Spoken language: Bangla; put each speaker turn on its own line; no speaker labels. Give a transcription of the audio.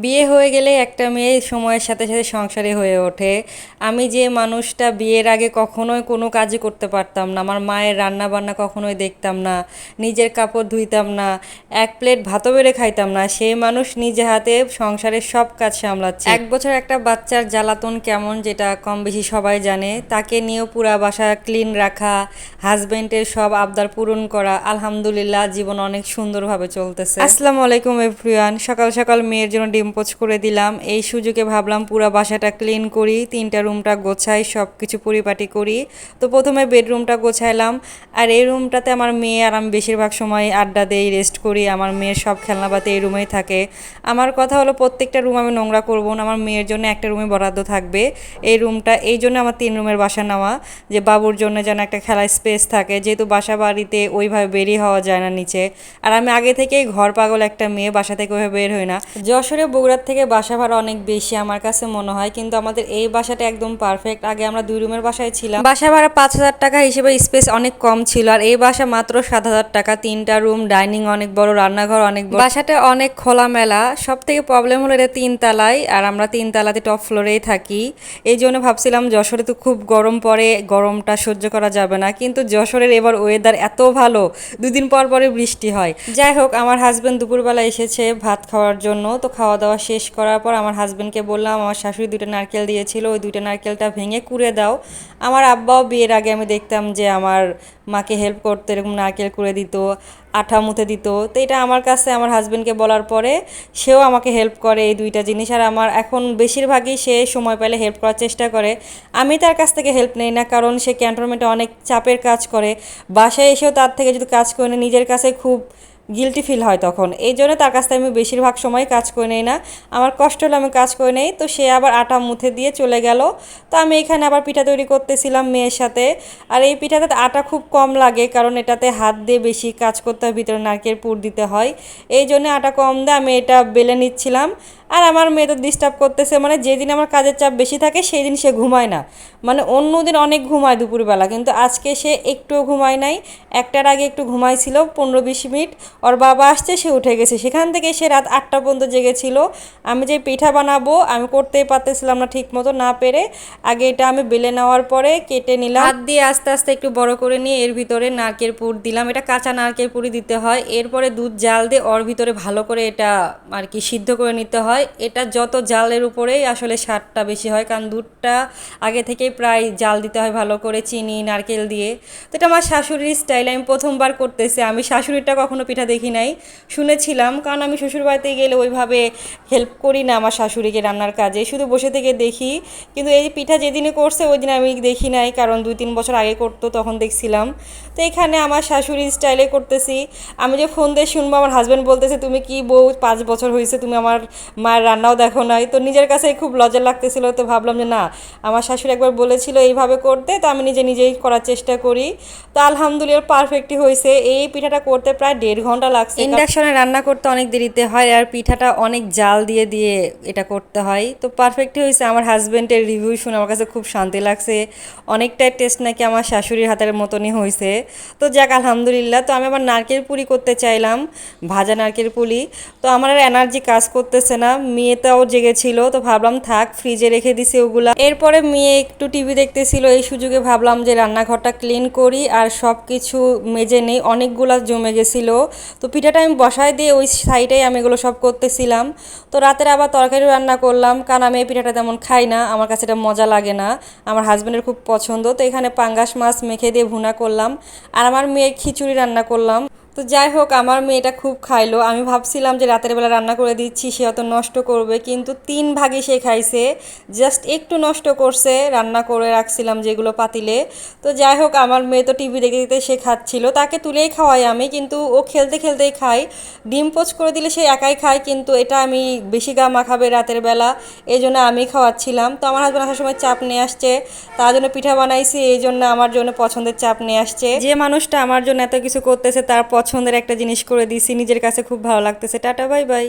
বিয়ে হয়ে গেলে একটা মেয়ে সময়ের সাথে সাথে সংসারী হয়ে ওঠে। আমি যে মানুষটা বিয়ের আগে কখনোই কোনো কাজই করতে পারতাম না, আমার মায়ের রান্না বান্না কখনোই দেখতাম না, নিজের কাপড় ধুইতাম না, এক প্লেট ভাতও বেড়ে খাইতাম না, সেই মানুষ নিজে হাতে সংসারের সব কাজ সামলাচ্ছে। 1 বছর একটা বাচ্চার জ্বালাতন কেমন, যেটা কম বেশি সবাই জানে। তাকে নিয়েও পুরা বাসা ক্লিন রাখা, হাজবেন্ডের সব আবদার পূরণ করা। আলহামদুলিল্লাহ, জীবন অনেক সুন্দরভাবে চলতেছে। আসসালামু আলাইকুম এভরিওয়ান। সকাল সকাল মেয়ের জন্য ডিম পোচ করে দিলাম। এই সুযোগে ভাবলাম পুরো বাসাটা ক্লিন করি, 3টা রুমটা গোছাই, সব কিছু পরিপাটি করি। তো প্রথমে বেডরুমটা গোছাইলাম। আর এই রুমটাতে আমার মেয়ে আর আমি বেশিরভাগ সময় আড্ডা দেই, রেস্ট করি। আমার মেয়ের সব খেলনাপাতি এই রুমেই থাকে। আমার কথা হলো প্রত্যেকটা রুম আমি নোংরা করব না, আমার মেয়ের জন্য একটা রুমে বরাদ্দ থাকবে এই রুমটা। এই জন্য আমার 3 রুমের বাসা নেওয়া, যে বাবুর জন্য যেন একটা খেলার স্পেস থাকে, যেহেতু বাসা বাড়িতে ওইভাবে বেরিয়ে হওয়া যায় না নিচে। আর আমি আগে থেকেই ঘর পাগল একটা মেয়ে, বাসা থেকে ওইভাবে বের হই না। যশোরে বগুড়ার থেকে বাসা ভাড়া অনেক বেশি আমার কাছে মনে হয়, কিন্তু আমাদের এই বাসাটা একদম পারফেক্ট। আগে আমরা 2 রুমের বাসায় ছিলাম, বাসা ভাড়া 5,000 টাকা হিসেবে স্পেস অনেক কম ছিল। আর এই বাসা মাত্র 7,000 টাকা, 3টা রুম, ডাইনিং অনেক বড়, রান্নাঘর অনেক বড়, বাসাটা অনেক খোলামেলা। সব থেকে প্রবলেম হলো এটা 3 তলায়, আর আমরা 3 তলাতে টপ ফ্লোরেই থাকি। এই জন্য ভাবছিলাম যশোরে তো খুব গরম পড়ে, গরমটা সহ্য করা যাবে না, কিন্তু যশোরের এবার ওয়েদার এত ভালো, 2 দিন পর পরে বৃষ্টি হয়। যাই হোক, আমার হাজবেন্ড দুপুরবেলা এসেছে ভাত খাওয়ার জন্য। তো খাওয়া দাওয়া শেষ করার পর আমার হাজবেন্ডকে বললাম, আমার শাশুড়ি 2টা নারকেল দিয়েছিল, ওই 2টা নারকেলটা ভেঙে কুড়ে দাও। আমার আব্বাও বিয়ের আগে আমি দেখতাম যে আমার মাকে হেল্প করতে, এরকম নারকেল কুড়ে দিত, আঠা মুথে দিত। তো এটা আমার কাছে আমার হাজবেন্ডকে বলার পরে সেও আমাকে হেল্প করে এই 2টা জিনিস। আর আমার এখন বেশিরভাগই সে সময় পেলে হেল্প করার চেষ্টা করে। আমি তার কাছ থেকে হেল্প নেই না, কারণ সে ক্যান্টনমেন্টে অনেক চাপের কাজ করে। বাসায় এসেও তার থেকে যদি কাজ করে নিজের কাছে খুব গিল্টি ফিল হয় তখন। এই জন্য তার কাছ থেকে আমি বেশিরভাগ সময় কাজ করে নেই না, আমার কষ্ট হলে আমি কাজ করে নেই। তো সে আবার আটা মুথে দিয়ে চলে গেল। তো আমি এখানে আবার পিঠা তৈরি করতেছিলাম মেয়ের সাথে। আর এই পিঠাতে আটা খুব কম লাগে, কারণ এটাতে হাত দিয়ে বেশি কাজ করতে হয়, ভিতরে নারকেল পুর দিতে হয়। এই জন্য আটা কম দিয়ে আমি এটা বেলে নিচ্ছিলাম। আর আমার মেয়ে তো ডিস্টার্ব করতেছে, মানে যেদিন আমার কাজের চাপ বেশি থাকে সেই দিন সে ঘুমায় না। মানে অন্য দিন অনেক ঘুমায় দুপুরবেলা, কিন্তু আজকে সে একটুও ঘুমায় নাই। 1টার আগে একটু ঘুমাইছিল 15-20 মিনিট, ওর বাবা আসছে, সে উঠে গেছে। সেখান থেকে সে রাত 8টা পর্যন্ত জেগেছিল। আমি যে পিঠা বানাবো আমি করতেই পারতেছিলাম না ঠিক মতো, না পেরে আগে এটা আমি বেলে নেওয়ার পরে কেটে নিলাম। হাত দিয়ে আস্তে আস্তে একটু বড় করে নিয়ে এর ভিতরে নারকেল পুর দিলাম। এটা কাঁচা নারকেল পুরি দিতে হয়। এরপরে দুধ জাল দিয়ে ওর ভিতরে ভালো করে এটা আর কি সিদ্ধ করে নিতে হয়। এটা যত জালের উপরেই আসলে স্বাদটা বেশি হয়, কারণ দুধটা আগে থেকেই প্রায় জাল দিতে হয় ভালো করে, চিনি নারকেল দিয়ে। তো এটা আমার শাশুড়ির স্টাইল, আমি প্রথমবার করতেছি। আমি শাশুড়িটা কখনো পিঠা দেখি নাই, শুনেছিলাম, কারণ আমি শ্বশুরবাড়িতে গেলে ওইভাবে হেল্প করি না আমার শাশুড়িকে রান্নার কাজে, শুধু বসে থেকে দেখি। কিন্তু এই পিঠা যেদিনে করছে ওই দিন আমি দেখি নাই, কারণ 2-3 বছর আগে করতো, তখন দেখছিলাম। তো এখানে আমার শাশুড়ির স্টাইলে করতেছি। আমি যে ফোন দিয়ে শুনবো আমার হাজব্যান্ড বলতেছে, তুমি কি বউ, 5 বছর হয়েছে তুমি আমার মায়ের রান্নাও দেখো নাই। তো নিজের কাছে খুব লজ্জা লাগতেছিল। তো ভাবলাম যে না, আমার শাশুড়ি একবার বলেছিল এইভাবে করতে, তো আমি নিজেই করার চেষ্টা করি। তো আলহামদুলিল্লাহ পারফেক্টই হয়েছে। এই পিঠাটা করতে প্রায় 1.5 ঘন্টা লাগছে। ইন্ডাকশনে রান্না করতে অনেক দেরিতে হয়, আর পিঠাটা অনেক জাল দিয়ে দিয়ে এটা করতে হয়। তো পারফেক্টই হয়েছে। আমার হাজব্যান্ডের রিভিউ শুনে আমার কাছে খুব শান্তি লাগছে, অনেকটাই টেস্ট নাকি আমার শাশুড়ির হাতের মতনই হয়েছে। তো যাক আলহামদুলিল্লাহ। তো আমি আবার নারকেল পুরি করতে চাইলাম, ভাজা নারকেল পুরি। তো আমার আর এনার্জি কাজ করতেছে না, মেয়েটাও জেগেছিল। তো ভাবলাম থাক, ফ্রিজে রেখে দিছি ওগুলা। এরপরে মেয়ে একটু টিভি দেখতেছিল, এই সুযোগে ভাবলাম যে রান্নাঘরটা ক্লিন করি আর সব কিছু মেজে নেই, অনেকগুলা জমে গেছিলো। তো পিঠাটা আমি বসায় দিয়ে ওই সাইডেই আমি এগুলো সব করতেছিলাম। তো রাতের আবার তরকারি রান্না করলাম, কারণ আমি এই পিঠাটা তেমন খাই না, আমার কাছে এটা মজা লাগে না, আমার হাজব্যান্ডের খুব পছন্দ। তো এখানে পাঙ্গাস মাছ মেখে দিয়ে ভুনা করলাম, আর আমার মেয়ের খিচুড়ি রান্না করলাম। তো যাই হোক, আমার মেয়েটা খুব খাইলো। আমি ভাবছিলাম যে রাতের বেলা রান্না করে দিচ্ছি, সে অত নষ্ট করবে, কিন্তু 3 ভাগই সে খাইছে, জাস্ট একটু নষ্ট করছে। রান্না করে রাখছিলাম যেগুলো পাতিলে। তো যাই হোক, আমার মেয়ে তো টিভি দেখতে দেখতে সে খাচ্ছিল, তাকে তুলেই খাওয়াই আমি, কিন্তু ও খেলতে খেলতেই খায়। ডিম পোচ করে দিলে সে একাই খায়, কিন্তু এটা আমি বেশি গা মাখাবে রাতের বেলা, এই জন্য আমি খাওয়াচ্ছিলাম। তো আমার হাজব্যান্ড আসার সময় চাপ নিয়ে আসছে, তার জন্য পিঠা বানাইছি, এই জন্য আমার জন্য পছন্দের চাপ নিয়ে আসছে। যে মানুষটা আমার জন্য এত কিছু করতেছে তার পছন্দের একটা জিনিস করে দিছি, নিজের কাছে খুব ভালো লাগতেছে। Tata, bye bye.